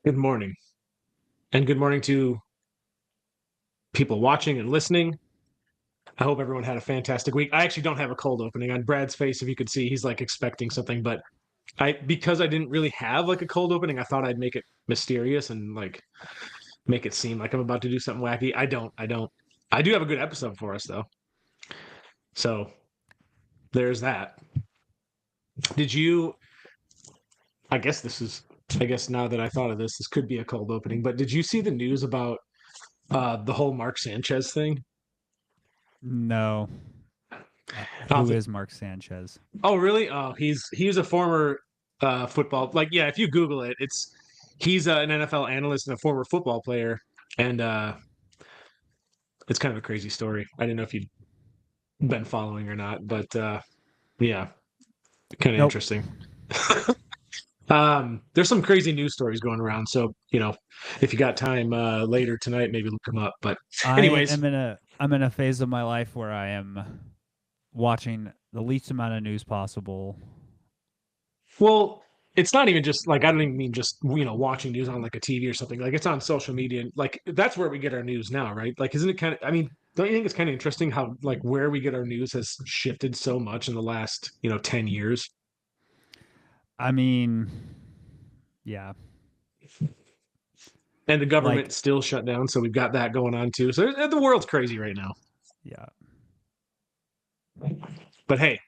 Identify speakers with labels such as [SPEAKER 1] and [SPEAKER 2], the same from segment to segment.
[SPEAKER 1] Good morning. And good morning to people watching and listening. I hope everyone had a fantastic week. I actually don't have a cold opening. On Brad's face, if you could see, he's like expecting something, but because I didn't really have like a cold opening, I thought I'd make it mysterious and like make it seem like I'm about to do something wacky. I don't. I do have a good episode for us though. So there's that. Did you I guess this is I guess now that I thought of this, this could be a cold opening, but did you see the news about the whole Mark Sanchez thing?
[SPEAKER 2] No.
[SPEAKER 1] Uh,
[SPEAKER 2] Who is Mark Sanchez?
[SPEAKER 1] Oh, really? Oh, he's a former football. Like, yeah, if you Google it, he's an NFL analyst and a former football player, and it's kind of a crazy story. I didn't know if you'd been following or not, but yeah, kind of
[SPEAKER 2] Nope.
[SPEAKER 1] interesting. There's some crazy news stories going around, so if you got time later tonight, maybe look them up. But
[SPEAKER 2] I
[SPEAKER 1] anyways,
[SPEAKER 2] am in a phase of my life where I am watching the least amount of news possible.
[SPEAKER 1] well, it's not even just like I don't even mean just watching news on like a TV or something. Like it's on social media. Like that's where we get our news now, right? Like isn't it kind of? I mean, don't you think it's kind of interesting how like where we get our news has shifted so much in the last 10 years?
[SPEAKER 2] I mean, yeah.
[SPEAKER 1] And the
[SPEAKER 2] Like,
[SPEAKER 1] government still shut down, so we've got that going on too. So the world's crazy right now.
[SPEAKER 2] yeah.
[SPEAKER 1] But hey,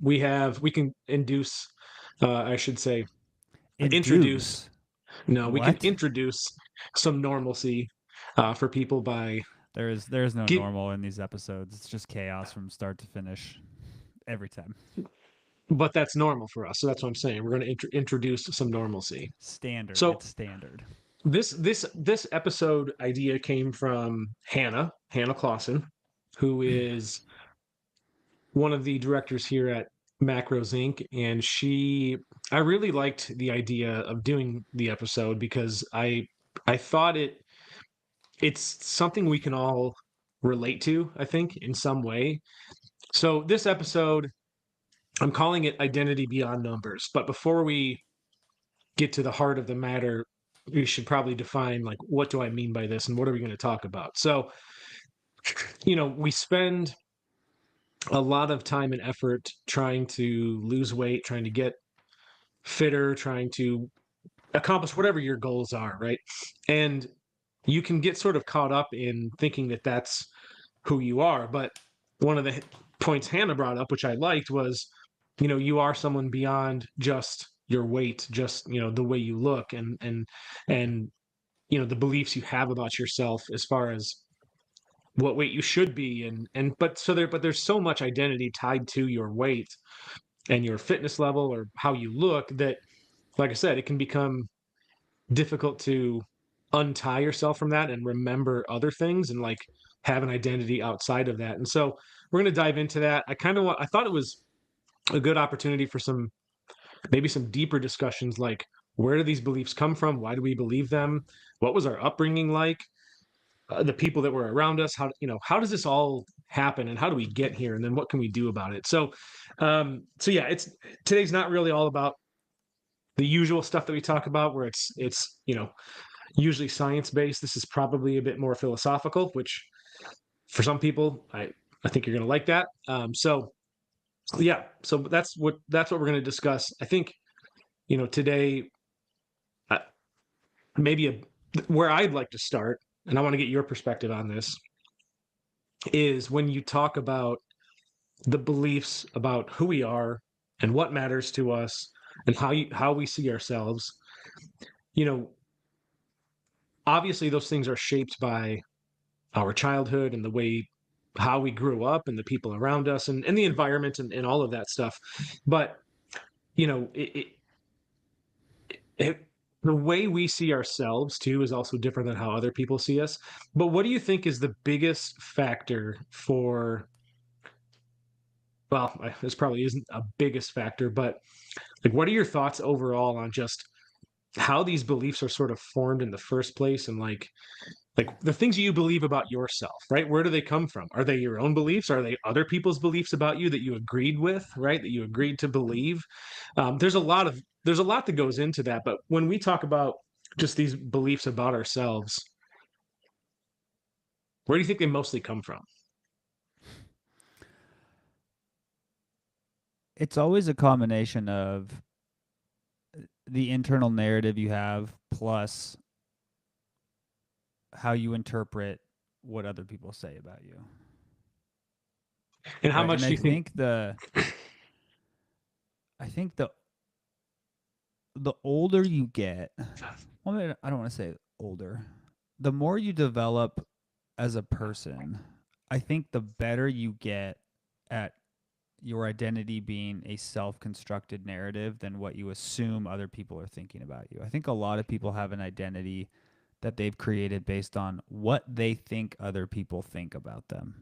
[SPEAKER 1] we can induce, I should say, introduce.
[SPEAKER 2] Induce.
[SPEAKER 1] No, we can
[SPEAKER 2] What?
[SPEAKER 1] introduce some normalcy for people by
[SPEAKER 2] There's no
[SPEAKER 1] give
[SPEAKER 2] normal in these episodes. It's just chaos from start to finish every time.
[SPEAKER 1] but that's normal for us. So that's what I'm saying. We're going to introduce some normalcy.
[SPEAKER 2] Standard.
[SPEAKER 1] So
[SPEAKER 2] It's standard.
[SPEAKER 1] this episode idea came from Hannah Clausen, who is one of the directors here at Macros Inc. And I really liked the idea of doing the episode because I thought it's something we can all relate to. I think in some way. So this episode, I'm calling it Identity Beyond Numbers. But before we get to the heart of the matter, we should probably define like what do I mean by this and what are we going to talk about. So, we spend a lot of time and effort trying to lose weight, trying to get fitter, trying to accomplish whatever your goals are, right? And you can get sort of caught up in thinking that that's who you are. But one of the points Hannah brought up, which I liked, was you are someone beyond just your weight, just the way you look, and the beliefs you have about yourself as far as what weight you should be, and but there's so much identity tied to your weight and your fitness level or how you look that, like I said, it can become difficult to untie yourself from that and remember other things and like have an identity outside of that. And so we're going to dive into that. I thought it was a good opportunity for maybe some deeper discussions like where do these beliefs come from? Why do we believe them? What was our upbringing like? The people that were around us, how does this all happen and how do we get here? And then what can we do about it? So yeah, today's not really all about the usual stuff that we talk about where it's usually science based. This is probably a bit more philosophical, which for some people, I think you're going to like that. So yeah, so that's what we're going to discuss. I think today uh, maybe where I'd like to start, and I want to get your perspective on this, is when you talk about the beliefs about who we are and what matters to us and how we see ourselves. You know, obviously those things are shaped by our childhood and the way how we grew up and the people around us and the environment and all of that stuff. But you know, it the way we see ourselves too is also different than how other people see us. But what do you think is the biggest factor for? Well, this probably isn't a biggest factor, but like, what are your thoughts overall on just how these beliefs are sort of formed in the first place, and like the things you believe about yourself, right? Where do they come from? Are they your own beliefs? Are they other people's beliefs about you that you agreed with, right? That you agreed to believe? There's a lot that goes into that. But when we talk about just these beliefs about ourselves, where do you think they mostly come from?
[SPEAKER 2] It's always a combination of the internal narrative you have plus how you interpret what other people say about you.
[SPEAKER 1] And how
[SPEAKER 2] Right. And
[SPEAKER 1] much do you think?
[SPEAKER 2] I think the older you get, well, I don't want to say older, the more you develop as a person, I think the better you get at your identity being a self-constructed narrative than what you assume other people are thinking about you. I think a lot of people have an identity that they've created based on what they think other people think about them.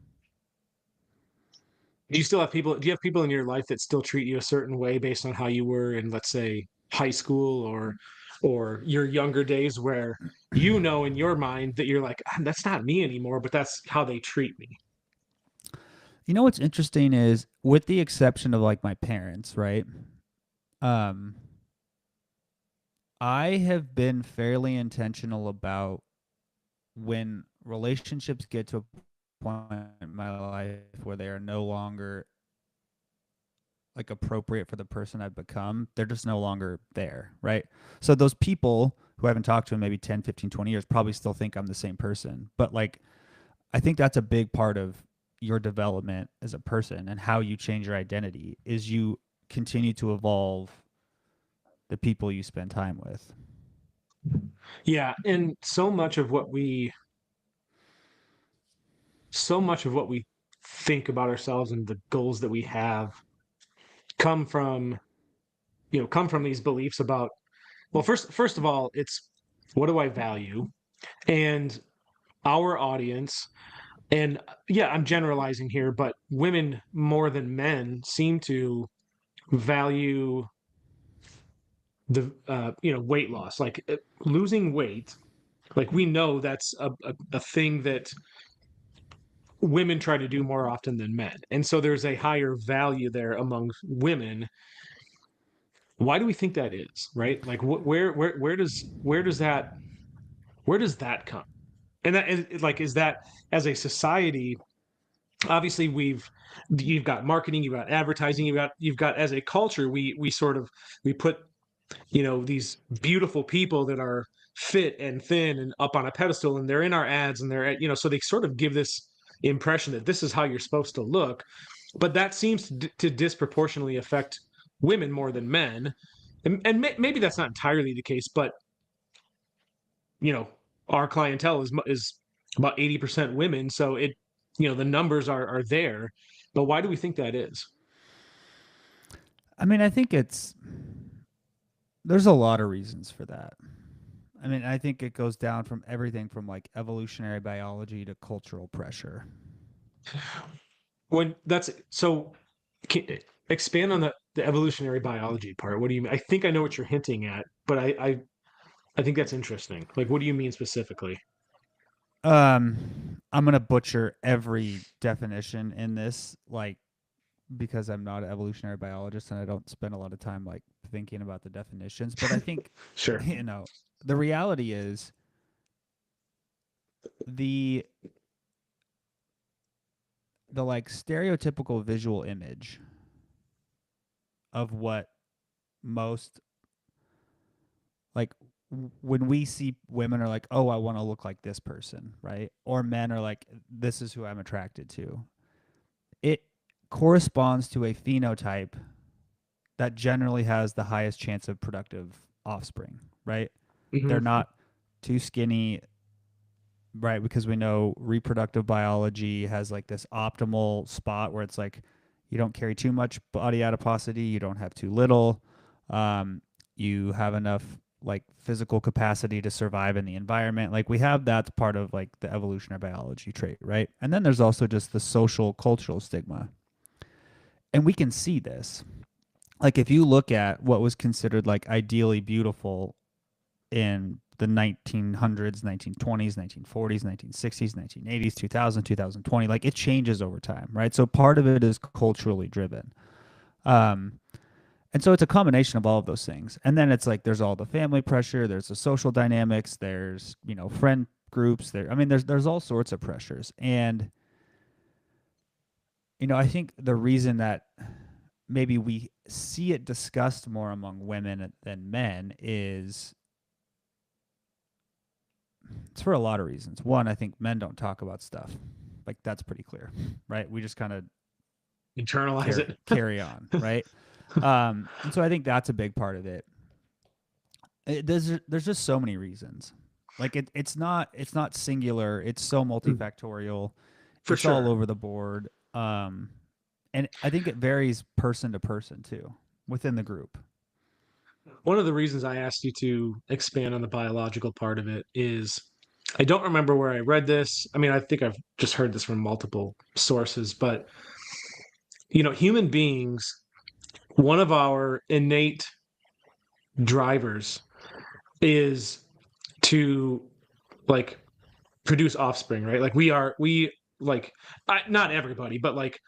[SPEAKER 1] Do you still have people? Do you have people in your life that still treat you a certain way based on how you were in, let's say, high school or your younger days, where you know in your mind that you're like, "Ah, that's not me anymore, but that's how they treat me."
[SPEAKER 2] You know what's interesting is, with the exception of like my parents, right? Um, I have been fairly intentional about when relationships get to a point in my life where they are no longer like appropriate for the person I've become, they're just no longer there, right? So those people who I haven't talked to in maybe 10, 15, 20 years probably still think I'm the same person. But like, I think that's a big part of your development as a person and how you change your identity is you continue to evolve the people you spend time with.
[SPEAKER 1] Yeah, and so much of what we think about ourselves and the goals that we have come from, come from these beliefs about, well, first of all, it's what do I value? And our audience, and yeah, I'm generalizing here, but women more than men seem to value the weight loss, like losing weight. Like we know that's a thing that women try to do more often than men, and so there's a higher value there among women. Why do we think that is, right? Like where does that come? And that is like, is that, as a society, obviously you've got marketing, you've got advertising, you've got as a culture, we sort of, we put, these beautiful people that are fit and thin and up on a pedestal, and they're in our ads, and they're at, so they sort of give this impression that this is how you're supposed to look. But that seems to disproportionately affect women more than men. And maybe that's not entirely the case, but you know our clientele is about 80% women, so the numbers are there. But why do we think that is?
[SPEAKER 2] I mean, I think there's a lot of reasons for that. I mean, I think it goes down from everything from like evolutionary biology to cultural pressure.
[SPEAKER 1] When that's so, can, expand on the evolutionary biology part. What do you mean? I think I know what you're hinting at, but I think that's interesting. Like, what do you mean specifically?
[SPEAKER 2] I'm gonna butcher every definition in this, like because I'm not an evolutionary biologist and I don't spend a lot of time like thinking about the definitions. But I think
[SPEAKER 1] Sure.
[SPEAKER 2] the reality is the the like stereotypical visual image of what most like when we see women are like, oh, I want to look like this person, right? Or men are like, this is who I'm attracted to. It corresponds to a phenotype that generally has the highest chance of productive offspring, right? They're
[SPEAKER 1] Hmm.
[SPEAKER 2] not too skinny, right? Because we know reproductive biology has like this optimal spot where it's like you don't carry too much body adiposity, you don't have too little, um, you have enough like physical capacity to survive in the environment. Like we have that's part of like the evolutionary biology trait, right? And then there's also just the social cultural stigma. And we can see this. Like if you look at what was considered like ideally beautiful in the 1900s, 1920s, 1940s, 1960s, 1980s, 2000, 2020, like it changes over time, right? So part of it is culturally driven. Um, And so it's a combination of all of those things. And then it's like there's all the family pressure, there's the social dynamics, there's, friend groups, there's all sorts of pressures. And I think the reason that maybe we see it discussed more among women than men is it's for a lot of reasons. One, I think men don't talk about stuff. Like that's pretty clear, right? We just kind of
[SPEAKER 1] Internalize it.
[SPEAKER 2] carry on, right? And so I think that's a big part of it. There's just so many reasons. Like it's not singular. It's so multifactorial.
[SPEAKER 1] For
[SPEAKER 2] It's all
[SPEAKER 1] sure.
[SPEAKER 2] over the board. And I think it varies person to person too within the group.
[SPEAKER 1] One of the reasons I asked you to expand on the biological part of it is I don't remember where I read this. I mean, I think I've just heard this from multiple sources, but human beings, one of our innate drivers is to like produce offspring, right? Like we like not everybody, but like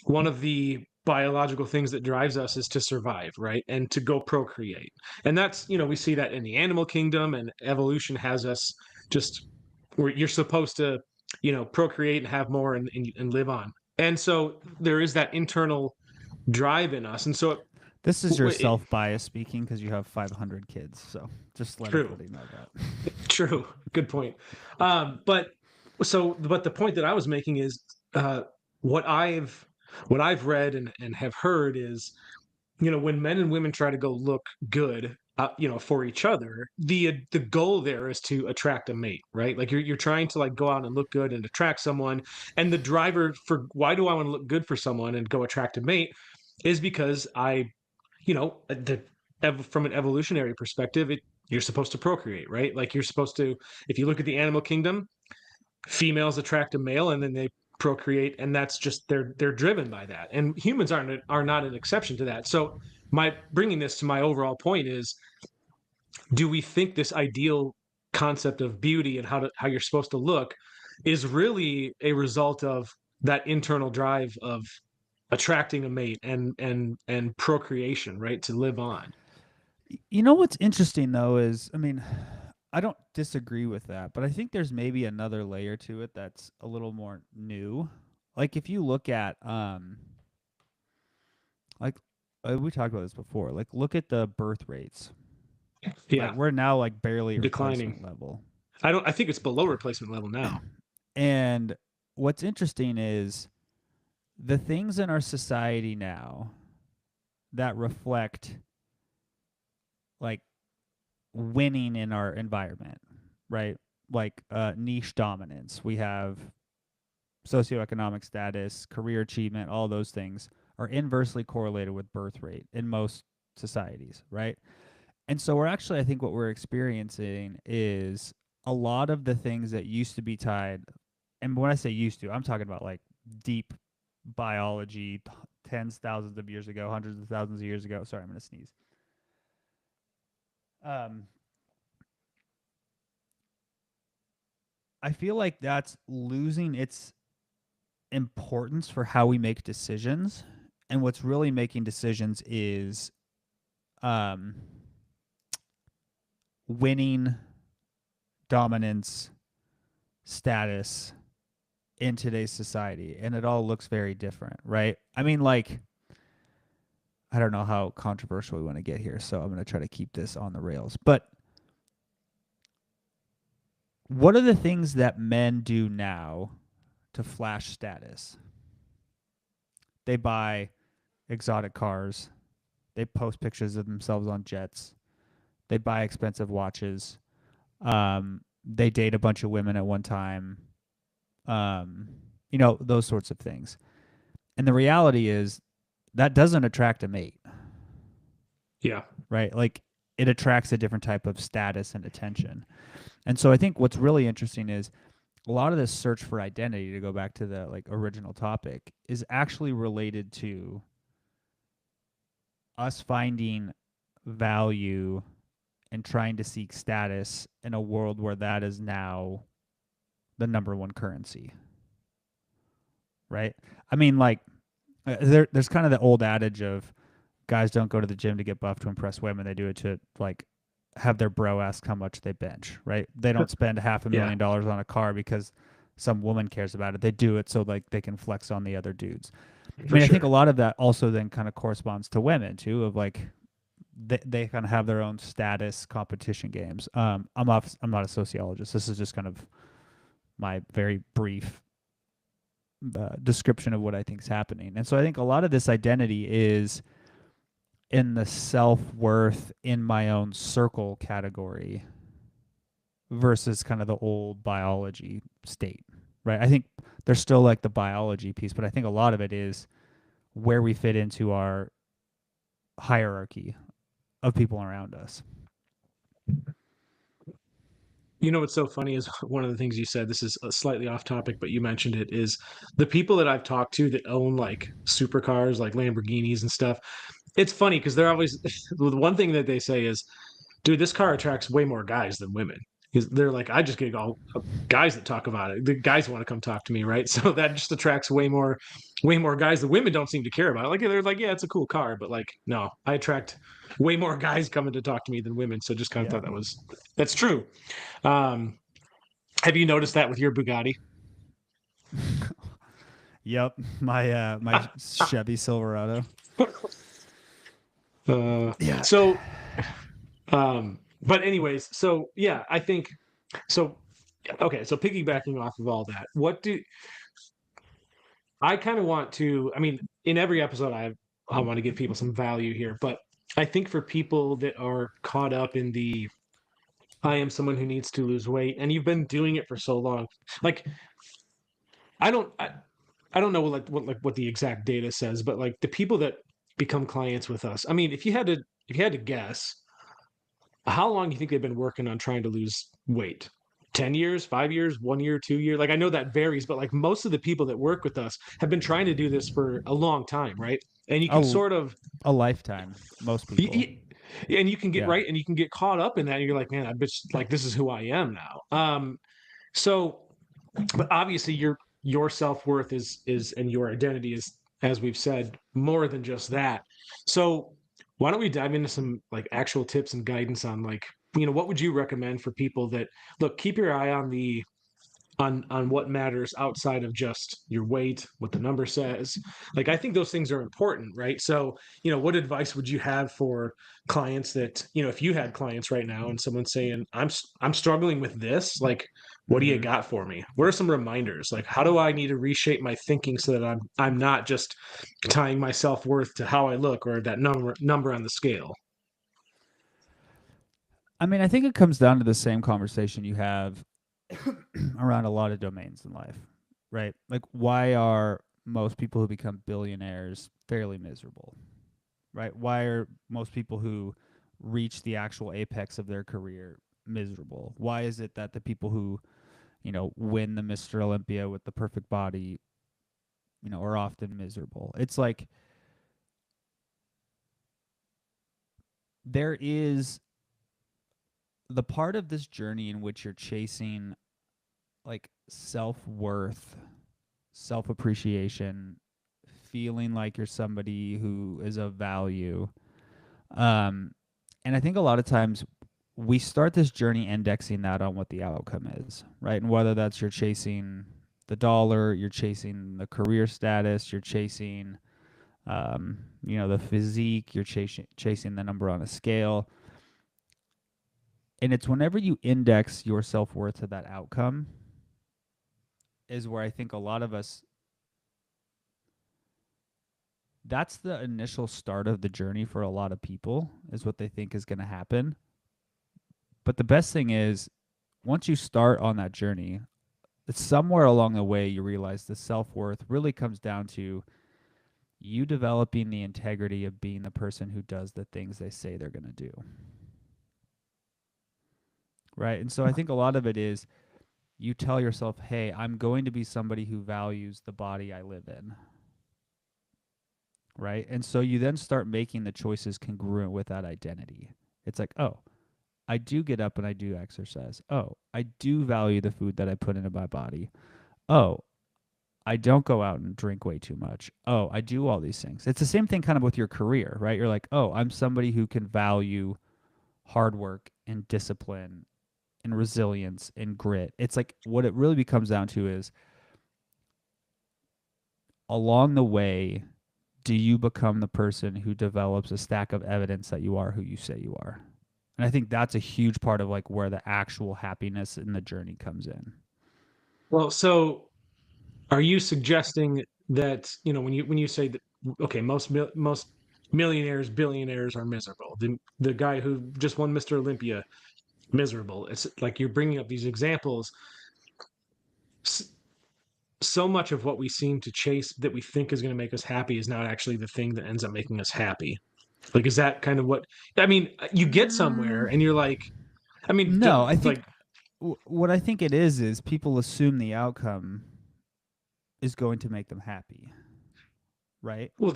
[SPEAKER 1] one of the biological things that drives us is to survive, right? And to go procreate. And that's, we see that in the animal kingdom, and evolution has us just where you're supposed to, procreate and have more and live on. And so there is that internal drive in us. And so
[SPEAKER 2] This is your
[SPEAKER 1] it
[SPEAKER 2] self bias speaking because you have 500 kids. So just let
[SPEAKER 1] true.
[SPEAKER 2] everybody know that.
[SPEAKER 1] True. Good point. But the point that I was making is uh, what I've what I've read and have heard is, when men and women try to go look good, for each other, the goal there is to attract a mate, right? Like you're trying to like go out and look good and attract someone, and the driver for why do I want to look good for someone and go attract a mate is because from an evolutionary perspective, you're supposed to procreate, right? Like you're supposed to, if you look at the animal kingdom, females attract a male and then they procreate, and that's just they're driven by that. And humans are not an exception to that. So my bringing this to my overall point is, do we think this ideal concept of beauty and how you're supposed to look is really a result of that internal drive of attracting a mate and procreation, right, to live on?
[SPEAKER 2] You know what's interesting though is, I don't disagree with that, but I think there's maybe another layer to it that's a little more new. Like if you look at like we talked about this before. Like look at the birth rates. Like
[SPEAKER 1] Yeah,
[SPEAKER 2] we're now like barely replacement
[SPEAKER 1] declining.
[SPEAKER 2] level.
[SPEAKER 1] I think it's below replacement level now.
[SPEAKER 2] And what's interesting is the things in our society now that reflect like winning in our environment, right? Like niche dominance. We have socioeconomic status, career achievement, all those things are inversely correlated with birth rate in most societies, right? And so we're actually, I think what we're experiencing is a lot of the things that used to be tied, and when I say used to, I'm talking about like deep biology, tens, thousands of years ago, hundreds of thousands of years ago. Sorry, I'm going to sneeze. Um, I feel like that's losing its importance for how we make decisions. And what's really making decisions is um, winning, dominance, status in today's society. And it all looks very different, right? I don't know how controversial we want to get here. So I'm going to try to keep this on the rails. But what are the things that men do now to flash status? They buy exotic cars. They post pictures of themselves on jets. They buy expensive watches. They date a bunch of women at one time. Those sorts of things. And the reality is that doesn't attract a mate,
[SPEAKER 1] Yeah.
[SPEAKER 2] right? Like it attracts a different type of status and attention. And so I think what's really interesting is a lot of this search for identity, to go back to the like original topic, is actually related to us finding value and trying to seek status in a world where that is now the number one currency, right? There's kind of the old adage of guys don't go to the gym to get buff to impress women. They do it to like have their bro ask how much they bench, right? They don't spend half a
[SPEAKER 1] Yeah,
[SPEAKER 2] million dollars on a car because some woman cares about it. They do it so like they can flex on the other dudes. I
[SPEAKER 1] for
[SPEAKER 2] mean, I think a
[SPEAKER 1] sure.
[SPEAKER 2] lot of that also then kind of corresponds to women too, of like they kind of have their own status competition games. I'm not a sociologist. This is just kind of my very brief description of what I think is happening. And so I think a lot of this identity is in the self worth in my own circle category versus kind of the old biology state, right? I think there's still like the biology piece, but I think a lot of it is where we fit into our hierarchy of people around us.
[SPEAKER 1] You know what's so funny is one of the things you said, this is slightly off topic, but you mentioned it, is the people that I've talked to that own like supercars, like Lamborghinis and stuff. It's funny because they're always the one thing that they say is, dude, this car attracts way more guys than women. Because they're like, I just get all guys that talk about it. The guys want to come talk to me, right? So that just attracts way more guys. The women don't seem to care about it. Like they're like, yeah, it's a cool car, but like, no, I attract way more guys coming to talk to me than women. So just kind of
[SPEAKER 2] Yeah.
[SPEAKER 1] thought that's true. Um, have you noticed that with your Bugatti?
[SPEAKER 2] Yep. My Chevy Silverado.
[SPEAKER 1] uh,
[SPEAKER 2] Yeah.
[SPEAKER 1] so, but anyways, so yeah, I think so. Okay, so piggybacking off of all that, what do I kind of want to? I mean, in every episode, I want to give people some value here, but I think for people that are caught up in the I am someone who needs to lose weight, and you've been doing it for so long, like I don't I, I don't know what the exact data says, but like the people that become clients with us, I mean, if you had to guess, how long do you think they've been working on trying to lose weight? 10 years, 5 years, 1 year, 2 year? Like I know that varies, but like most of the people that work with us have been trying to do this for a long time, right? And you can
[SPEAKER 2] a,
[SPEAKER 1] sort of
[SPEAKER 2] a lifetime, most people.
[SPEAKER 1] and you can get
[SPEAKER 2] Yeah.
[SPEAKER 1] right and you can get caught up in that and you're like, man, I bet like this is who I am now. So but obviously your self-worth is and your identity is, as we've said, more than just that. So why don't we dive into some like actual tips and guidance on like, what would you recommend for people that look, keep your eye on the on what matters outside of just your weight, what the number says. Like I think those things are important, right? So, what advice would you have for clients that, if you had clients right now and someone's saying, I'm struggling with this, like what do you
[SPEAKER 2] Mm-hmm.
[SPEAKER 1] got for me? What are some reminders? Like how do I need to reshape my thinking so that I'm not just tying my self-worth to how I look or that number on the scale?
[SPEAKER 2] I mean, I think it comes down to the same conversation you have around a lot of domains in life, right? Like, why are most people who become billionaires fairly miserable, right? Why are most people who reach the actual apex of their career miserable? Why is it that the people who, win the Mr. Olympia with the perfect body, are often miserable? It's like there is the part of this journey in which you're chasing like self worth, self appreciation, feeling like you're somebody who is of value. Um, and I think a lot of times we start this journey indexing that on what the outcome is, right? And whether that's you're chasing the dollar, you're chasing the career status, you're chasing, the physique, you're chasing the number on a scale. And it's whenever you index your self worth to that outcome is where I think a lot of us that's the initial start of the journey for a lot of people is what they think is going to happen. But the best thing is once you start on that journey, it's somewhere along the way you realize the self-worth really comes down to you developing the integrity of being the person who does the things they say they're going to do. Right? And so I think a lot of it is you tell yourself, "Hey, I'm going to be somebody who values the body I live in." Right? And so you then start making the choices congruent with that identity. It's like, "Oh, I do get up and I do exercise. Oh, I do value the food that I put into my body. Oh, I don't go out and drink way too much. Oh, I do all these things. It's the same thing kind of with your career, right? You're like, oh, I'm somebody who can value hard work and discipline and resilience and grit. It's like what it really becomes down to is along the way, do you become the person who develops a stack of evidence that you are who you say you are? And I think that's a huge part of like where the actual happiness in the journey comes in.
[SPEAKER 1] Well, so are you suggesting that, when you say that, okay, most millionaires, billionaires are miserable. The guy who just won Mr. Olympia, miserable. It's like you're bringing up these examples. So much of what we seem to chase that we think is going to make us happy is not actually the thing that ends up making us happy. Like, is that kind of what? I mean, you get somewhere
[SPEAKER 2] Mm,
[SPEAKER 1] and you're like, I mean,
[SPEAKER 2] no, I
[SPEAKER 1] like,
[SPEAKER 2] think what I think it is people assume the outcome is going to make them happy, right?
[SPEAKER 1] well,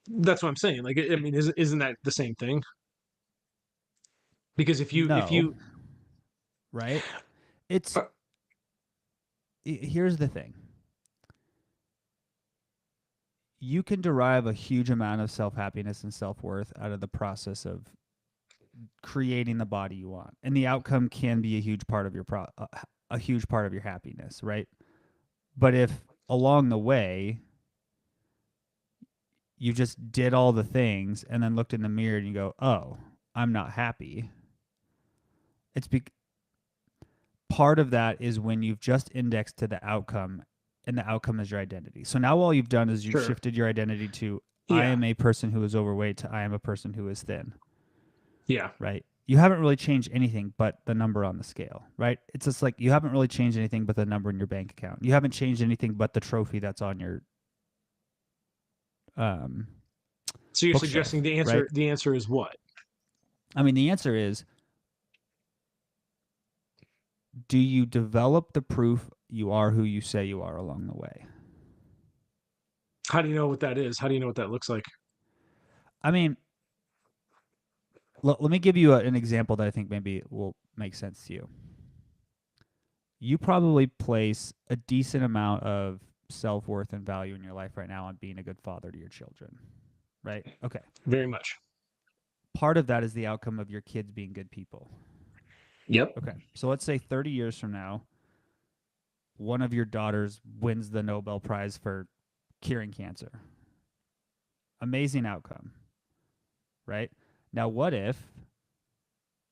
[SPEAKER 1] that's what I'm saying. Like, I mean, isn't that the same thing? Because if
[SPEAKER 2] No,
[SPEAKER 1] you
[SPEAKER 2] right? It's
[SPEAKER 1] uh,
[SPEAKER 2] here's the thing. You can derive a huge amount of self-happiness and self-worth out of the process of creating the body you want. And the outcome can be a huge part of a huge part of your happiness, right? But if along the way you just did all the things and then looked in the mirror and you go, "Oh, I'm not happy." It's part of that is when you've just indexed to the outcome and the outcome is your identity. So now all you've done is you've
[SPEAKER 1] sure,
[SPEAKER 2] shifted your identity to I
[SPEAKER 1] yeah,
[SPEAKER 2] am a person who is overweight to I am a person who is thin,
[SPEAKER 1] yeah.
[SPEAKER 2] right? You haven't really changed anything but the number on the scale, right? It's just like you haven't really changed anything but the number in your bank account. You haven't changed anything but the trophy that's on your um,
[SPEAKER 1] So you're
[SPEAKER 2] bookshelf,
[SPEAKER 1] suggesting the
[SPEAKER 2] right?
[SPEAKER 1] answer is what?
[SPEAKER 2] I mean, the answer is do you develop the proof you are who you say you are along the way?
[SPEAKER 1] How do you know what that is? How do you know what that looks like?
[SPEAKER 2] I mean, let me give you an example that I think maybe will make sense to you. You probably place a decent amount of self worth and value in your life right now on being a good father to your children, right? Okay.
[SPEAKER 1] Very much.
[SPEAKER 2] Part of that is the outcome of your kids being good people.
[SPEAKER 1] Yep.
[SPEAKER 2] Okay. So let's say 30 years from now, one of your daughters wins the Nobel Prize for curing cancer. Amazing outcome, right? Now, what if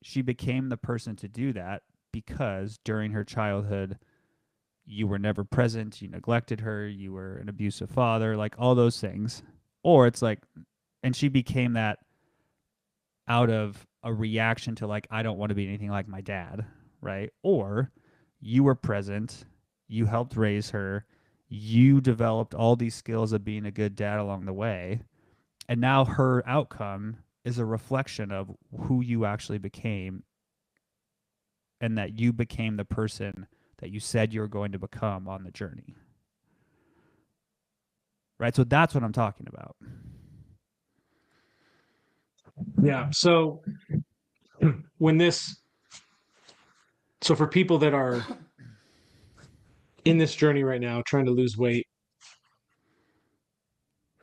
[SPEAKER 2] she became the person to do that because during her childhood, you were never present, you neglected her, you were an abusive father, like all those things. Or it's like, and she became that out of a reaction to like, I don't want to be anything like my dad, right? Or you were present, you helped raise her, you developed all these skills of being a good dad along the way. And now her outcome is a reflection of who you actually became and that you became the person that you said you were going to become on the journey. Right? So that's what I'm talking about.
[SPEAKER 1] Yeah. So when this, so for people that are in this journey right now, trying to lose weight,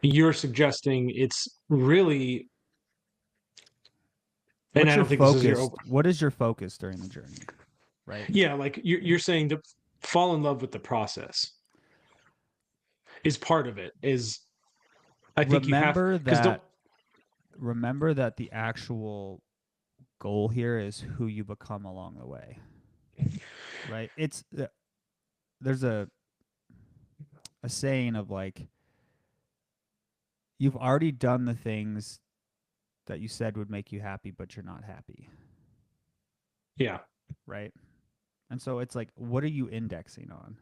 [SPEAKER 1] you're suggesting it's really, and
[SPEAKER 2] What's
[SPEAKER 1] I
[SPEAKER 2] your
[SPEAKER 1] don't think this is your
[SPEAKER 2] focus? What is your focus during the journey? Right?
[SPEAKER 1] yeah, like you're saying to fall in love with the process is part of it. Is I think you have
[SPEAKER 2] Remember
[SPEAKER 1] because don't
[SPEAKER 2] that remember that the actual goal here is who you become along the way. Right? It's there's a saying of like you've already done the things that you said would make you happy but you're not happy,
[SPEAKER 1] yeah.
[SPEAKER 2] right? And so it's like what are you indexing on?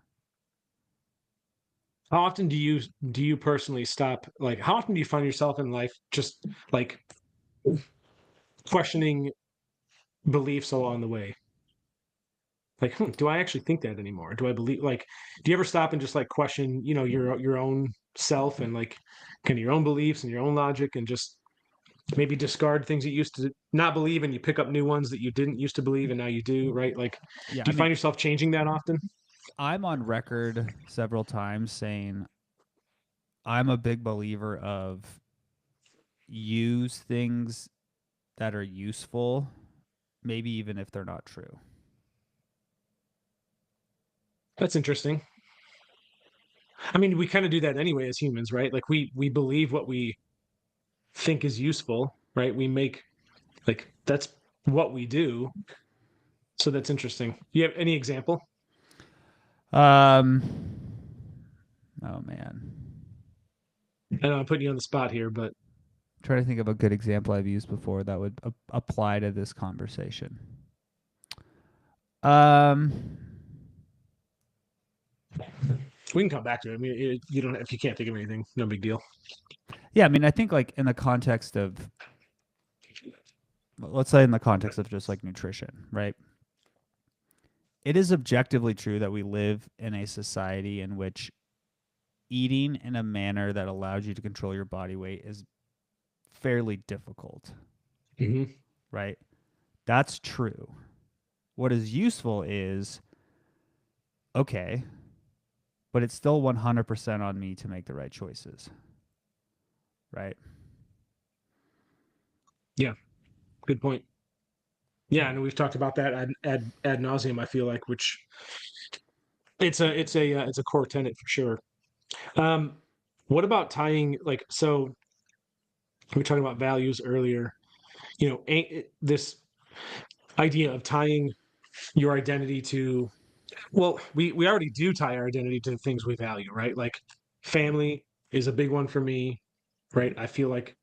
[SPEAKER 1] How often do you personally stop? Like, how often do you find yourself in life just like questioning beliefs along the way? Like, do I actually think that anymore? Do I believe like? Do you ever stop and just like question, your own self and like kind of your own beliefs and your own logic and just maybe discard things you used to not believe and you pick up new ones that you didn't used to believe and now you do, right? Like,
[SPEAKER 2] Yeah,
[SPEAKER 1] do
[SPEAKER 2] I
[SPEAKER 1] you
[SPEAKER 2] mean
[SPEAKER 1] find yourself changing that often?
[SPEAKER 2] I'm on record several times saying I'm a big believer of use things that are useful, maybe even if they're not true.
[SPEAKER 1] That's interesting. I mean, we kind of do that anyway as humans, right? Like we believe what we think is useful, right? We make like that's what we do. So that's interesting. You have any example?
[SPEAKER 2] Um, oh man,
[SPEAKER 1] I know I'm putting you on the spot here, but
[SPEAKER 2] I'm trying to think of a good example I've used before that would apply to this conversation. Um,
[SPEAKER 1] we can come back to it. I mean, you don't if you can't think of anything, no big deal.
[SPEAKER 2] yeah, I mean, I think like in the context of, let's say in the context of just like nutrition, right? It is objectively true that we live in a society in which eating in a manner that allows you to control your body weight is fairly difficult,
[SPEAKER 1] Mm-hmm.
[SPEAKER 2] right? That's true. What is useful is okay, but it's still 100% on me to make the right choices, right?
[SPEAKER 1] Yeah, good point. Yeah, and we've talked about that ad nauseum. I feel like, which it's a core tenet for sure. Um, what about tying like so? We were talking about values earlier. You know, this idea of tying your identity to well, we already do tie our identity to the things we value, right? Like family is a big one for me, right? I feel like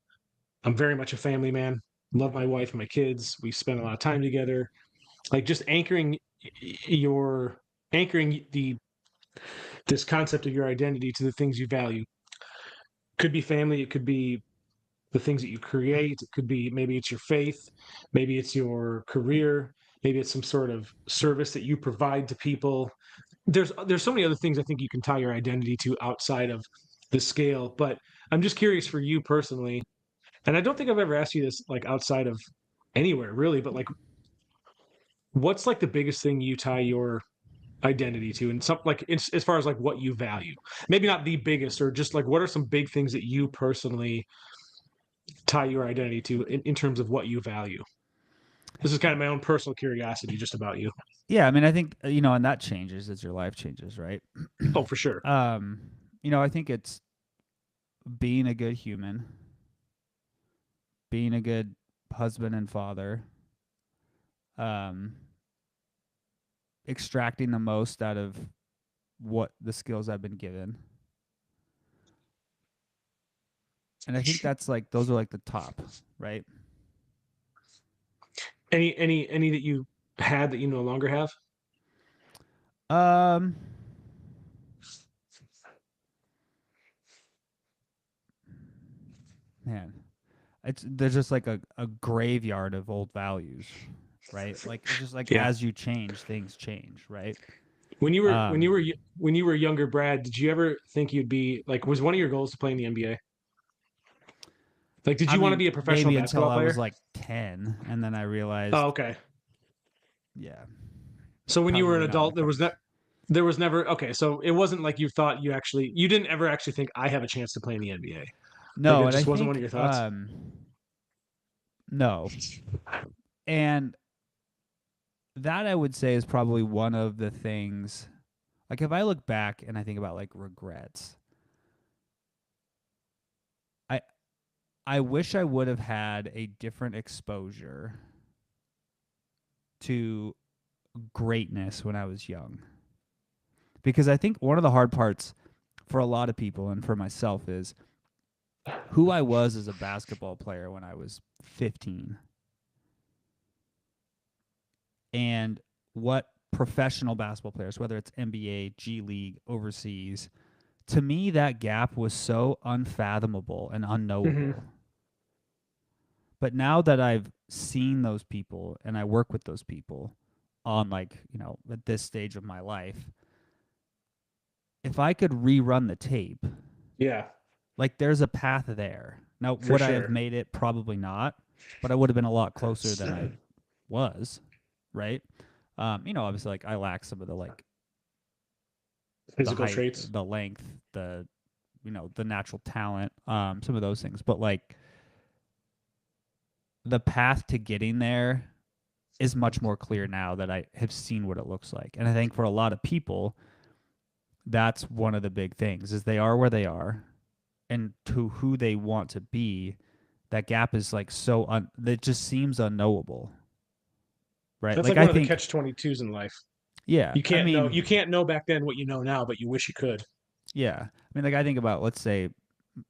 [SPEAKER 1] I'm very much a family man. Love my wife and my kids. We spend a lot of time together. Like just your anchoring the this concept of your identity to the things you value. Could be family, it could be the things that you create, it could be maybe it's your faith, maybe it's your career, maybe it's some sort of service that you provide to people. There's so many other things I think you can tie your identity to outside of the scale, but I'm just curious for you personally, and I don't think I've ever asked you this like outside of anywhere really, but like what's like the biggest thing you tie your identity to and some like as far as like what you value, maybe not the biggest or just like what are some big things that you personally tie your identity to in terms of what you value. This is kind of my own personal curiosity just about you.
[SPEAKER 2] Yeah, I mean, I think and that changes as your life changes, right?
[SPEAKER 1] Oh, for sure.
[SPEAKER 2] um, I think it's being a good human, being a good husband and father, um, extracting the most out of what the skills I've been given. And I think that's like those are like the top, right?
[SPEAKER 1] Any that you had that you no longer have?
[SPEAKER 2] Um man, it's there's just like a graveyard of old values, right? Like it's just like
[SPEAKER 1] Yeah.
[SPEAKER 2] as you change, things change, right?
[SPEAKER 1] When you were when
[SPEAKER 2] Um
[SPEAKER 1] you were when you were younger, Brad, did you ever think you'd be like was one of your goals to play in the NBA? Like did
[SPEAKER 2] I
[SPEAKER 1] you want to
[SPEAKER 2] mean,
[SPEAKER 1] be a professional
[SPEAKER 2] maybe until
[SPEAKER 1] basketball
[SPEAKER 2] I was
[SPEAKER 1] player?
[SPEAKER 2] like 10 and then I
[SPEAKER 1] Oh,
[SPEAKER 2] realized,
[SPEAKER 1] okay.
[SPEAKER 2] yeah,
[SPEAKER 1] So when you were an
[SPEAKER 2] probably not my
[SPEAKER 1] adult,
[SPEAKER 2] cards.
[SPEAKER 1] there was never okay. So it wasn't like you thought you didn't ever actually think I have a chance to play in the NBA. Like
[SPEAKER 2] No,
[SPEAKER 1] it
[SPEAKER 2] and I
[SPEAKER 1] just wasn't one of
[SPEAKER 2] think
[SPEAKER 1] your thoughts.
[SPEAKER 2] no. And that I would say is probably one of the things, like if I look back and I think about like regrets, I I wish I would have had a different exposure to greatness when I was young. Because I think one of the hard parts for a lot of people and for myself is who I was as a basketball player when I was 15 and what professional basketball players, whether it's NBA, G League, overseas, to me that gap was so unfathomable and
[SPEAKER 1] Mm-hmm.
[SPEAKER 2] unknowable. But now that I've seen those people and I work with those people on like, at this stage of my life, if I could rerun the tape,
[SPEAKER 1] Yeah,
[SPEAKER 2] like there's a path there. Now,
[SPEAKER 1] for
[SPEAKER 2] would I have
[SPEAKER 1] sure.
[SPEAKER 2] made it? Probably not, but I would have been a lot closer than I was, right? Obviously like I lack some of the like the
[SPEAKER 1] Physical
[SPEAKER 2] height,
[SPEAKER 1] traits.
[SPEAKER 2] the length, the the natural talent, some of those things. But like the path to getting there is much more clear now that I have seen what it looks like. And I think for a lot of people, that's one of the big things is they are where they are, and to who they want to be, that gap is like it just seems unknowable, right?
[SPEAKER 1] That's
[SPEAKER 2] Like
[SPEAKER 1] like
[SPEAKER 2] I
[SPEAKER 1] one of the
[SPEAKER 2] think,
[SPEAKER 1] catch 22s in life.
[SPEAKER 2] yeah, I
[SPEAKER 1] You
[SPEAKER 2] mean,
[SPEAKER 1] can't know back then what you know now, but you wish you could.
[SPEAKER 2] yeah, I mean, like I think about, let's say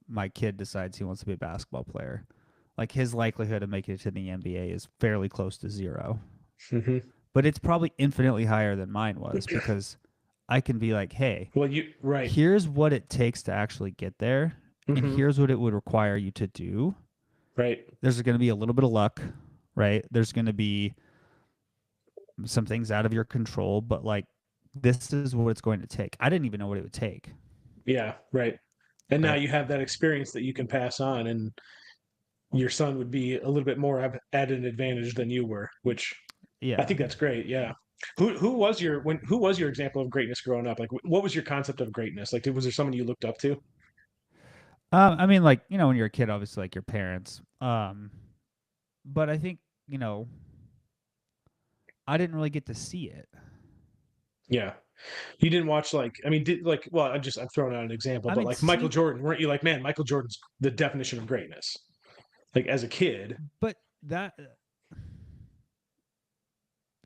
[SPEAKER 2] my kid decides he wants to be a basketball player, like his likelihood of making it to the NBA is fairly close to zero,
[SPEAKER 1] Hmm.
[SPEAKER 2] but it's probably infinitely higher than mine was because I can be like, hey,
[SPEAKER 1] Well, you right.
[SPEAKER 2] here's what it takes to actually get there, and
[SPEAKER 1] Hmm.
[SPEAKER 2] here's what it would require you to do.
[SPEAKER 1] Right.
[SPEAKER 2] There's going to be a little bit of luck, right? There's going to be some things out of your control, but like this is what it's going to take. I didn't even know what it would take,
[SPEAKER 1] Yeah. Right. And now
[SPEAKER 2] right?
[SPEAKER 1] you have that experience that you can pass on, and your son would be a little bit more at an advantage than you were, which I
[SPEAKER 2] Yeah.
[SPEAKER 1] think that's great. Yeah. Who was who was your example of greatness growing up? Like, what was your concept of greatness? Like, was there someone you looked up to?
[SPEAKER 2] I mean, like, when you're a kid, obviously, like your parents. But I think, I didn't really get to see it.
[SPEAKER 1] Yeah. You didn't watch like I mean, did like well, I'm throwing out an example,
[SPEAKER 2] I
[SPEAKER 1] but
[SPEAKER 2] mean,
[SPEAKER 1] like Michael
[SPEAKER 2] see,
[SPEAKER 1] Jordan, weren't you like, man, Michael Jordan's the definition of greatness? Like as a kid,
[SPEAKER 2] but that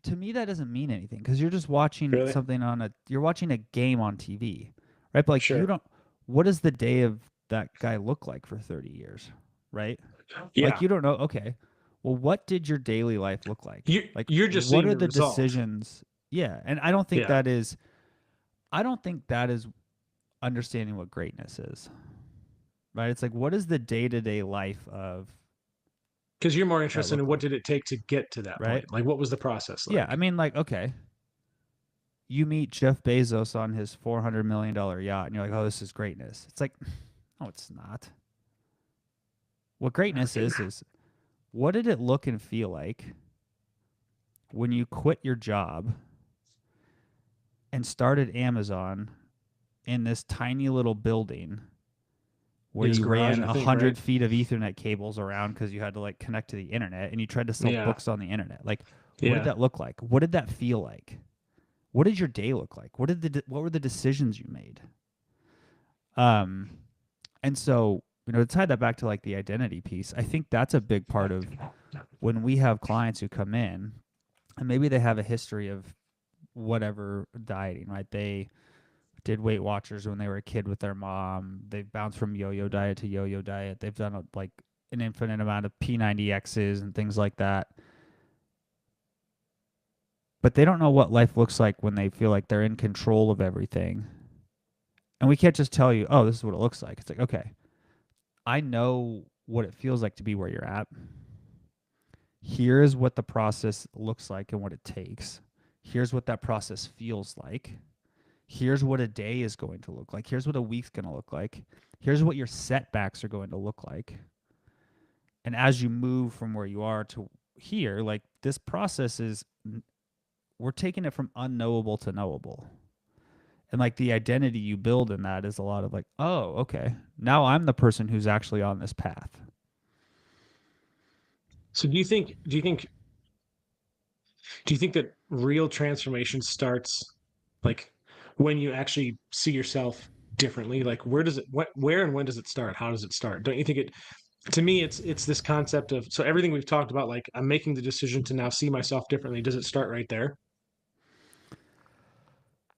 [SPEAKER 2] to me that doesn't mean anything because you're just watching
[SPEAKER 1] really?
[SPEAKER 2] something you're watching a game on TV, right? But like you
[SPEAKER 1] Sure.
[SPEAKER 2] don't. What does the day of that guy look like for 30 years, right? Like
[SPEAKER 1] Yeah.
[SPEAKER 2] you don't know. Okay, well, what did your daily life look like? Like
[SPEAKER 1] You're just
[SPEAKER 2] what
[SPEAKER 1] seeing
[SPEAKER 2] are
[SPEAKER 1] the
[SPEAKER 2] the
[SPEAKER 1] result.
[SPEAKER 2] decisions? Yeah, and I don't think
[SPEAKER 1] Yeah.
[SPEAKER 2] that is. I don't think that is understanding what greatness is, right? It's like what is the day to day life of
[SPEAKER 1] Because you're more
[SPEAKER 2] that
[SPEAKER 1] interested in
[SPEAKER 2] look
[SPEAKER 1] what
[SPEAKER 2] like,
[SPEAKER 1] did it take to get to that
[SPEAKER 2] right?
[SPEAKER 1] point? Like what was the process
[SPEAKER 2] Yeah,
[SPEAKER 1] like?
[SPEAKER 2] I mean, like okay, you meet Jeff Bezos on his $400 million yacht, and you're like, oh, this is greatness. It's like, no, it's not. What greatness is what did it look and feel like when you quit your job and started Amazon in this tiny little building where
[SPEAKER 1] In his
[SPEAKER 2] you
[SPEAKER 1] garage,
[SPEAKER 2] ran
[SPEAKER 1] I
[SPEAKER 2] a
[SPEAKER 1] think, right?
[SPEAKER 2] hundred feet of Ethernet cables around because you had to like connect to the internet, and you tried to sell
[SPEAKER 1] Yeah.
[SPEAKER 2] books on the internet. Like, what did
[SPEAKER 1] Yeah.
[SPEAKER 2] that look like? What did that feel like? What did your day look like? What were the decisions you made? Um, and so to tie that back to like the identity piece, I think that's a big part of when we have clients who come in and maybe they have a history of whatever dieting, right? They did Weight Watchers when they were a kid with their mom. They've bounced from yo-yo diet to yo-yo diet. They've done like an infinite amount of P90Xs and things like that. But they don't know what life looks like when they feel like they're in control of everything. And we can't just tell you, oh, this is what it looks like. It's like, okay, I know what it feels like to be where you're at. Here's what the process looks like and what it takes. Here's what that process feels like. Here's what a day is going to look like. Here's what a week's going to look like. Here's what your setbacks are going to look like. And as you move from where you are to here, like this process is, we're taking it from unknowable to knowable. And like the identity you build in that is a lot of like, oh, okay, now I'm the person who's actually on this path.
[SPEAKER 1] So do you think that real transformation starts like when you actually see yourself differently? Like where and when does it start? How does it start? Don't you think it to me it's this concept of so everything we've talked about, like I'm making the decision to now see myself differently. Does it start right there?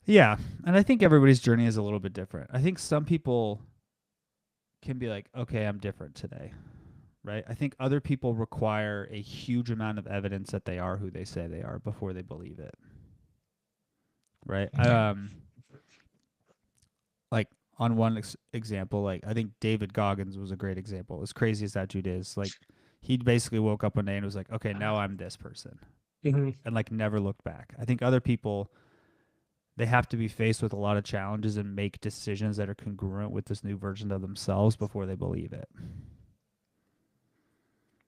[SPEAKER 2] Yeah. And I think everybody's journey is a little bit different. I think some people can be like, okay, I'm different today, right? I think other people require a huge amount of evidence that they are who they say they are before they believe it, right? Like on one example, like I think David Goggins was a great example. As crazy as that dude is, like he basically woke up one day and was like, okay, now I'm this person,
[SPEAKER 1] Hmm.
[SPEAKER 2] and like never looked back. I think other people, they have to be faced with a lot of challenges and make decisions that are congruent with this new version of themselves before they believe it.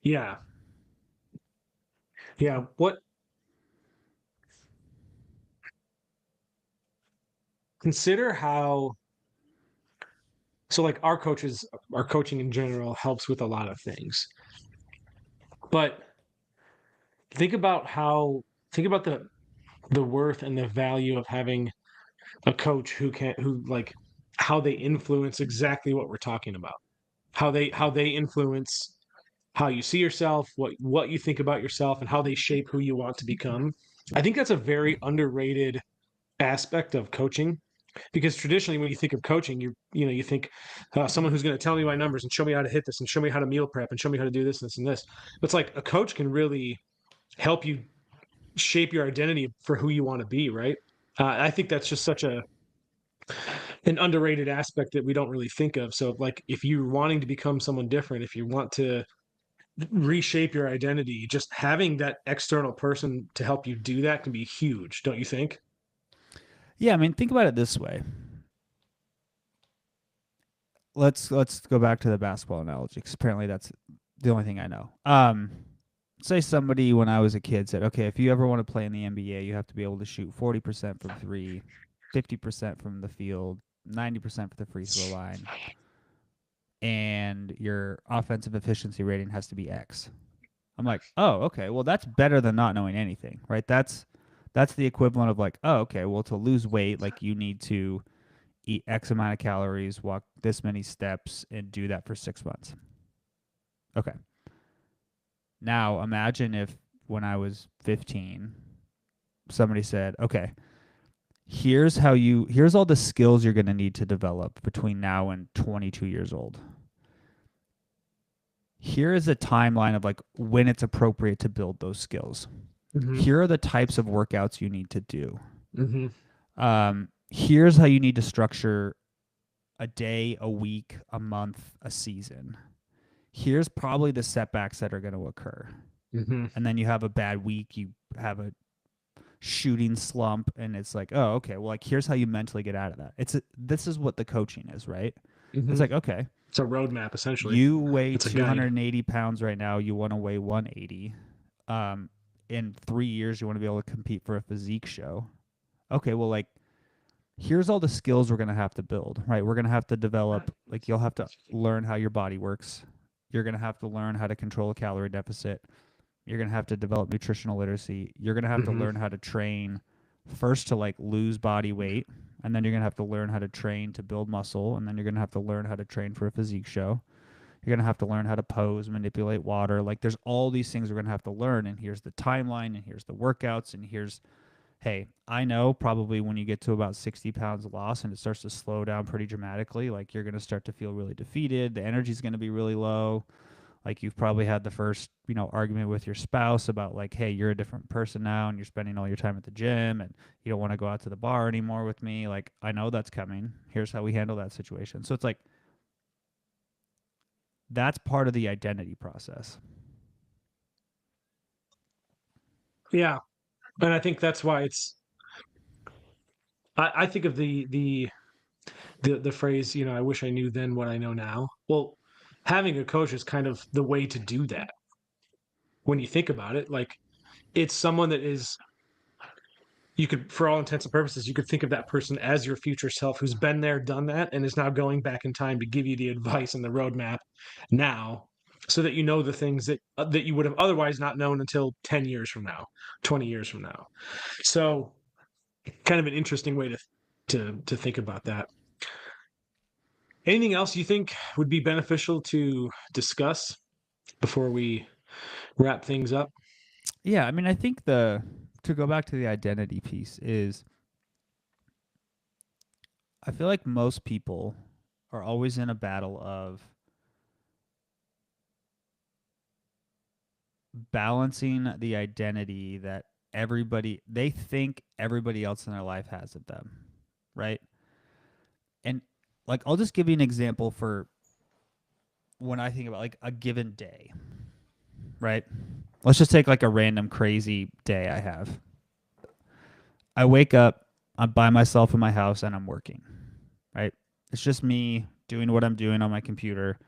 [SPEAKER 1] Yeah. Yeah. What consider how so like our coaching in general helps with a lot of things. But think about how think about the worth and the value of having a coach who like how they influence exactly what we're talking about. How they influence how you see yourself, what you think about yourself, and how they shape who you want to become. I think that's a very underrated aspect of coaching because traditionally when you think of coaching you think someone who's going to tell me my numbers and show me how to hit this and show me how to meal prep and show me how to do this and this. It's like a coach can really help you shape your identity for who you want to be, right? I think that's just such a an underrated aspect that we don't really think of. So like if you're wanting to become someone different, if you want to reshape your identity, just having that external person to help you do that can be huge, don't you think?
[SPEAKER 2] Yeah, I mean, think about it this way. Let's go back to the basketball analogy because apparently that's the only thing I know. Say somebody when I was a kid said, okay, if you ever want to play in the NBA, you have to be able to shoot 40% from three, 50% from the field, 90% for the free throw line, and your offensive efficiency rating has to be X. I'm like, oh, okay, well that's better than not knowing anything, right? That's the equivalent of like, oh, okay, well to lose weight, like you need to eat X amount of calories, walk this many steps, and do that for 6 months. Okay. Now imagine if when I was 15, somebody said, okay, here's all the skills you're going to need to develop between now and 22 years old. Here is a timeline of like when it's appropriate to build those skills.
[SPEAKER 1] Mm-hmm.
[SPEAKER 2] Here are the types of workouts you need to do.
[SPEAKER 1] Mm-hmm.
[SPEAKER 2] Here's how you need to structure a day, a week, a month, a season. Here's probably the setbacks that are going to occur.
[SPEAKER 1] Mm-hmm.
[SPEAKER 2] And then you have a bad week, you have a shooting slump, and it's like, oh, okay, well, like here's how you mentally get out of that. This is what the coaching is, right? It's
[SPEAKER 1] Mm-hmm.
[SPEAKER 2] like, okay,
[SPEAKER 1] It's a roadmap essentially.
[SPEAKER 2] you weigh
[SPEAKER 1] It's a guide.
[SPEAKER 2] 280 pounds right now, you want to weigh 180. In 3 years, you want to be able to compete for a physique show. Okay, well, like here's all the skills we're going to have to build, right? We're going to have to develop, like, you'll have to learn how your body works. You're going to have to learn how to control a calorie deficit. You're going to have to develop nutritional literacy. You're going to have to
[SPEAKER 1] Mm-hmm.
[SPEAKER 2] learn how to train first to like lose body weight. And then you're going to have to learn how to train to build muscle. And then you're going to have to learn how to train for a physique show. You're going to have to learn how to pose, manipulate water. Like there's all these things we're going to have to learn. And here's the timeline, and here's the workouts, and here's, hey, I know probably when you get to about 60 pounds loss and it starts to slow down pretty dramatically, like you're going to start to feel really defeated. The energy's going to be really low. Like you've probably had the first, argument with your spouse about like, hey, you're a different person now and you're spending all your time at the gym and you don't want to go out to the bar anymore with me. Like, I know that's coming. Here's how we handle that situation. So it's like, that's part of the identity process.
[SPEAKER 1] Yeah. And I think that's why I think of the phrase, I wish I knew then what I know now. Well, having a coach is kind of the way to do that when you think about it. Like it's someone that is you could, for all intents and purposes, you could think of that person as your future self who's been there, done that, and is now going back in time to give you the advice and the roadmap now, so that you know the things that you would have otherwise not known until 10 years from now, 20 years from now. So, kind of an interesting way to think about that. Anything else you think would be beneficial to discuss before we wrap things up?
[SPEAKER 2] Yeah, I mean, I think to go back to the identity piece is I feel like most people are always in a battle of balancing the identity that they think everybody else in their life has of them, right? And like I'll just give you an example for when I think about like a given day, right? Let's just take like a random crazy day I have. I wake up, I'm by myself in my house and I'm working, right? It's just me doing what I'm doing on my computer.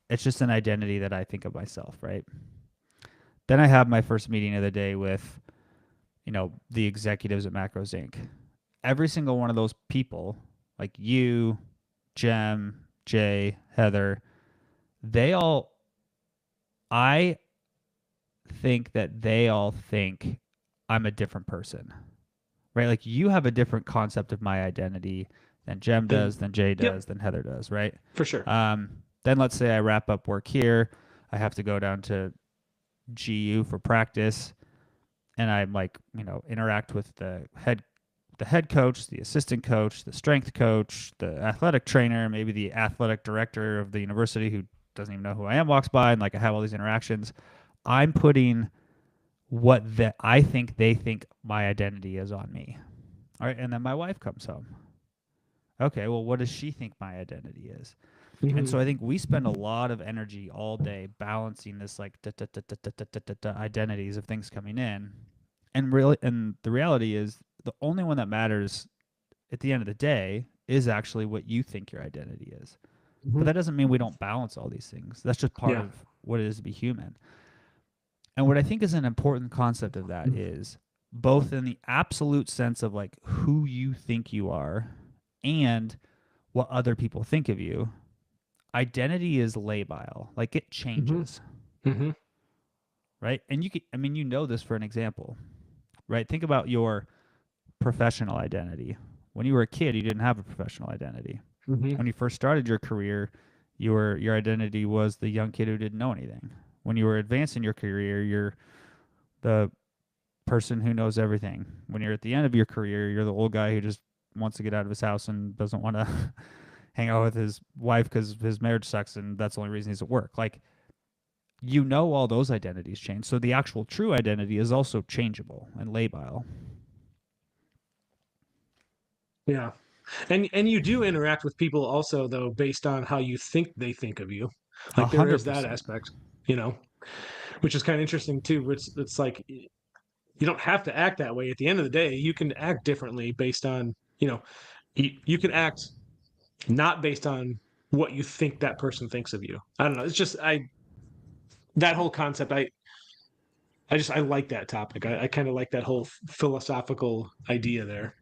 [SPEAKER 2] It's just an identity that I think of myself, right? Then I have my first meeting of the day with, the executives at Macros Inc. every single one of those people, like you, Jem, Jay, Heather, they all, I think that they all think I'm a different person, right? Like you have a different concept of my identity than Jem
[SPEAKER 1] And
[SPEAKER 2] does, than Jay
[SPEAKER 1] yep,
[SPEAKER 2] does, than Heather does, right?
[SPEAKER 1] for sure.
[SPEAKER 2] Then let's say I wrap up work here. I have to go down to GU for practice, and I like interact with the head coach, the assistant coach, the strength coach, the athletic trainer, maybe the athletic director of the university who doesn't even know who I am walks by, and like I have all these interactions. I'm putting what that I think they think my identity is on me. All right, and then my wife comes home. Okay, well, what does she think my identity is? And
[SPEAKER 1] Mm-hmm.
[SPEAKER 2] so I think we spend a lot of energy all day balancing this like identities of things coming in, and the reality is the only one that matters at the end of the day is actually what you think your identity is. But
[SPEAKER 1] Mm-hmm.
[SPEAKER 2] that doesn't mean we don't balance all these things. That's just part
[SPEAKER 1] Yeah.
[SPEAKER 2] of what it is to be human. And what I think is an important concept of that is both in the absolute sense of like who you think you are and what other people think of you. Identity is labile, like it
[SPEAKER 1] Mm-hmm.
[SPEAKER 2] changes,
[SPEAKER 1] Mm-hmm.
[SPEAKER 2] right? And you can, I mean, you know this for an example, right? Think about your professional identity. When you were a kid, you didn't have a professional identity.
[SPEAKER 1] Mm-hmm.
[SPEAKER 2] When you first started your career, your identity was the young kid who didn't know anything. When you were advancing your career, you're the person who knows everything. When you're at the end of your career, you're the old guy who just wants to get out of his house and doesn't want to hang out with his wife because his marriage sucks and that's the only reason he's at work. Like, all those identities change. So the actual true identity is also changeable and labile.
[SPEAKER 1] Yeah. And you do interact with people also though based on how you think they think of you.
[SPEAKER 2] A
[SPEAKER 1] Like there
[SPEAKER 2] hundred
[SPEAKER 1] is that
[SPEAKER 2] percent.
[SPEAKER 1] aspect, you know, which is kind of interesting too. It's like you don't have to act that way. At the end of the day, you can act differently based on, you can act not based on what you think that person thinks of you. I don't know. It's just that whole concept. I like that topic. I kind of like that whole philosophical idea there.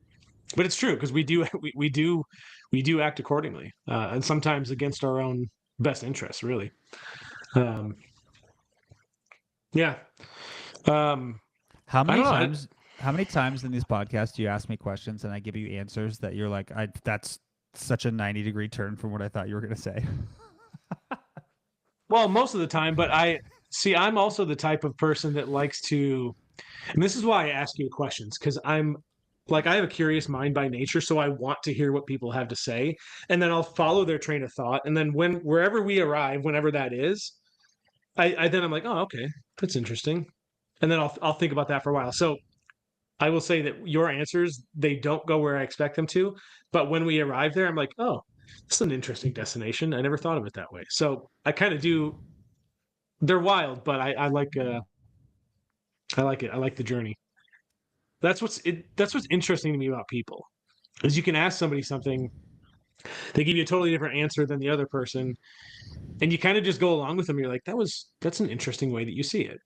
[SPEAKER 1] But it's true because we do we do act accordingly, and sometimes against our own best interests. Really, um, yeah. Um,
[SPEAKER 2] How
[SPEAKER 1] I
[SPEAKER 2] many
[SPEAKER 1] don't know.
[SPEAKER 2] times? How many times in these podcasts do you ask me questions and I give you answers that you're like, that's such a 90-degree turn from what I thought you were going to say?
[SPEAKER 1] Well, most of the time, but I see. I'm also the type of person that likes to, and this is why I ask you questions because I'm like I have a curious mind by nature, so I want to hear what people have to say, and then I'll follow their train of thought, and then wherever we arrive, whenever that is, I then I'm like, oh, okay, that's interesting, and then I'll think about that for a while. So I will say that your answers they don't go where I expect them to, but when we arrive there, I'm like, oh, this is an interesting destination. I never thought of it that way. So I kind of do. They're wild, but I like I like it. I like the journey. That's what's interesting to me about people is you can ask somebody something, they give you a totally different answer than the other person, and you kind of just go along with them. You're like, that's an interesting way that you see it.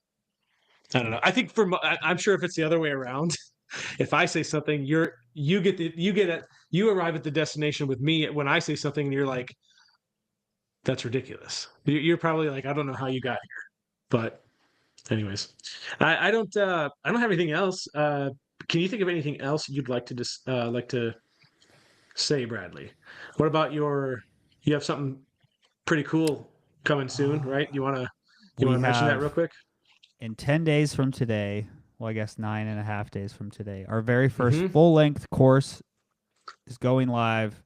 [SPEAKER 1] I don't know. I think I'm sure if it's the other way around, if I say something, you get it, you arrive at the destination with me when I say something, and you're like, that's ridiculous. You're probably like, I don't know how you got here, but anyways, I don't have anything else. Can you think of anything else you'd like to just like to say, Bradley? What about you have something pretty cool coming soon, right? You
[SPEAKER 2] We
[SPEAKER 1] want to mention that real
[SPEAKER 2] have
[SPEAKER 1] quick?
[SPEAKER 2] in 10 days from today, well, I guess 9.5 days from today, our very first
[SPEAKER 1] Mm-hmm.
[SPEAKER 2] full length course is going live.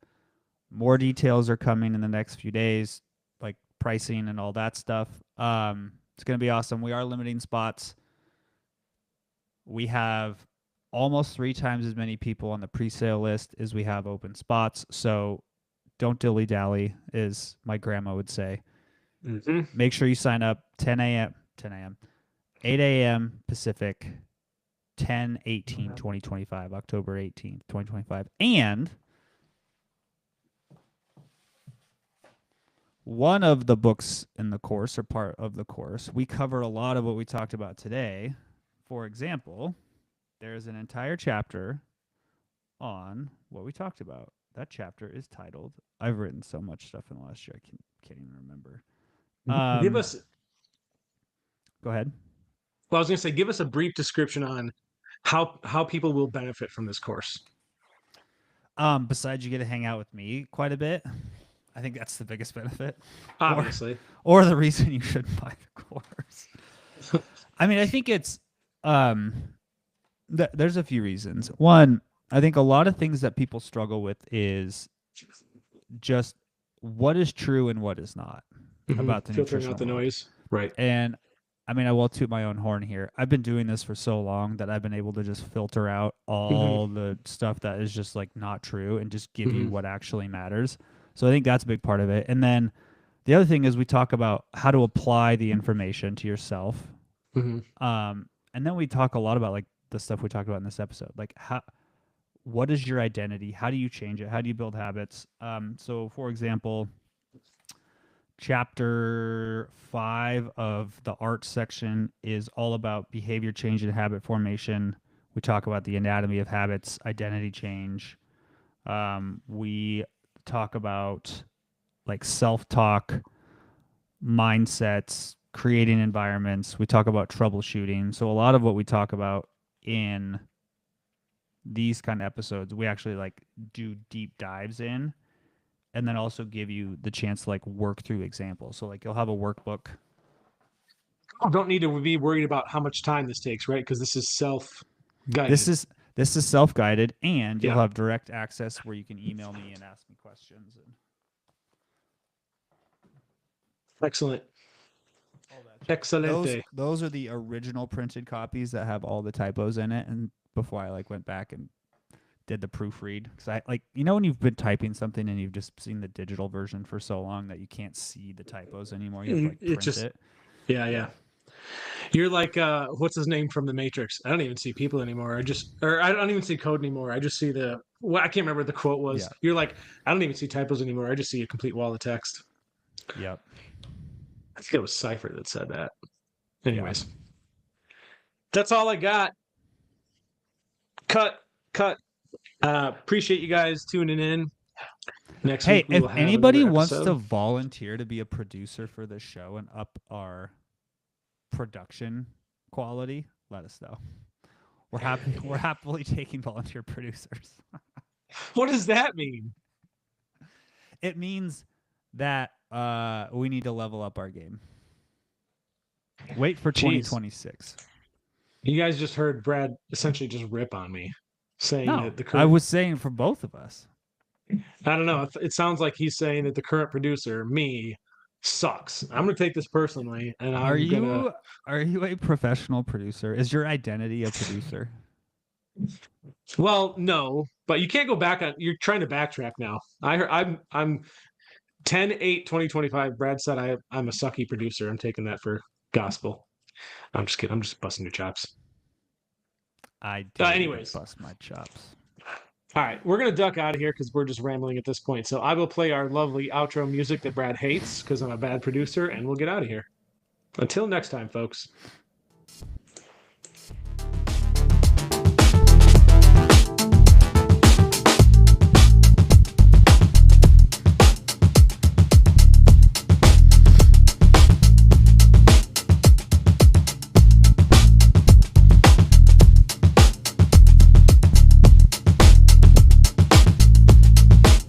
[SPEAKER 2] More details are coming in the next few days, like pricing and all that stuff. It's going to be awesome. We are limiting spots. We have almost 3 times as many people on the pre-sale list as we have open spots. So don't dilly dally, as my grandma would say.
[SPEAKER 1] Mm-hmm.
[SPEAKER 2] Make sure you sign up 10 a.m., 8 a.m. Pacific, 10/18/2025, October 18th, 2025. And one of the books in the course or part of the course, we cover a lot of what we talked about today. For example, there's an entire chapter on what we talked about. That chapter is titled. I've written so much stuff in the last year, can't even remember.
[SPEAKER 1] Give us,
[SPEAKER 2] Go ahead.
[SPEAKER 1] well, I was going to say, give us a brief description on how people will benefit from this course.
[SPEAKER 2] Besides, you get to hang out with me quite a bit. I think that's the biggest benefit.
[SPEAKER 1] Obviously.
[SPEAKER 2] Or the reason you should buy the course. I mean, I think it's there's a few reasons. One, I think a lot of things that people struggle with is just what is true and what is not about the
[SPEAKER 1] filtering
[SPEAKER 2] nutritional
[SPEAKER 1] out the
[SPEAKER 2] world.
[SPEAKER 1] noise. Right.
[SPEAKER 2] And I mean, I will toot my own horn here. I've been doing this for so long that I've been able to just filter out all the stuff that is just like not true and just give you what actually matters. So I think that's a big part of it. And then the other thing is we talk about how to apply the information to yourself. And then we talk a lot about like the stuff we talked about in this episode, like what is your identity? How do you change it? How do you build habits? So for example, chapter 5 of the art section is all about behavior change and habit formation. We talk about the anatomy of habits, identity change. We talk about like self-talk, mindsets, creating environments. We talk about troubleshooting. So a lot of what we talk about in these kind of episodes, we actually like do deep dives in, and then also give you the chance to like work through examples. So like you'll have a workbook.
[SPEAKER 1] Don't need to be worried about how much time this takes, right? Because this is self-guided.
[SPEAKER 2] This is self-guided, and you'll have direct access where you can email me and ask me questions.
[SPEAKER 1] Excellent. Excelente.
[SPEAKER 2] Those are the original printed copies that have all the typos in it. And before I like went back and did the proofread, because I like, you know, when you've been typing something and you've just seen the digital version for so long that you can't see the typos anymore. You have to like print it.
[SPEAKER 1] Yeah. You're like, what's his name from The Matrix? I don't even see people anymore. I don't even see code anymore. I just see I can't remember what the quote was. Yeah. You're like, I don't even see typos anymore. I just see a complete wall of text.
[SPEAKER 2] Yep.
[SPEAKER 1] I think it was Cypher that said that. Anyways, that's all I got. Cut. Appreciate you guys tuning in. Next week,
[SPEAKER 2] if anybody wants to volunteer to be a producer for this show and up our production quality, let us know. We're happily taking volunteer producers.
[SPEAKER 1] What does that mean?
[SPEAKER 2] It means that we need to level up our game. Wait for 2026.
[SPEAKER 1] You guys just heard Brad essentially just rip on me, saying that the current...
[SPEAKER 2] I was saying for both of us.
[SPEAKER 1] I don't know. It sounds like he's saying that the current producer, me, sucks. I'm going to take this personally, and
[SPEAKER 2] Are you a professional producer? Is your identity a producer?
[SPEAKER 1] Well, no, but you can't go back on. You're trying to backtrack now. I'm 10/8/2025. Brad said I'm a sucky producer. I'm taking that for gospel. I'm just kidding. I'm just busting your chops.
[SPEAKER 2] I did anyways bust my chops.
[SPEAKER 1] All right, we're gonna duck out of here because we're just rambling at this point. So I will play our lovely outro music that Brad hates because I'm a bad producer, and we'll get out of here. Until next time, folks.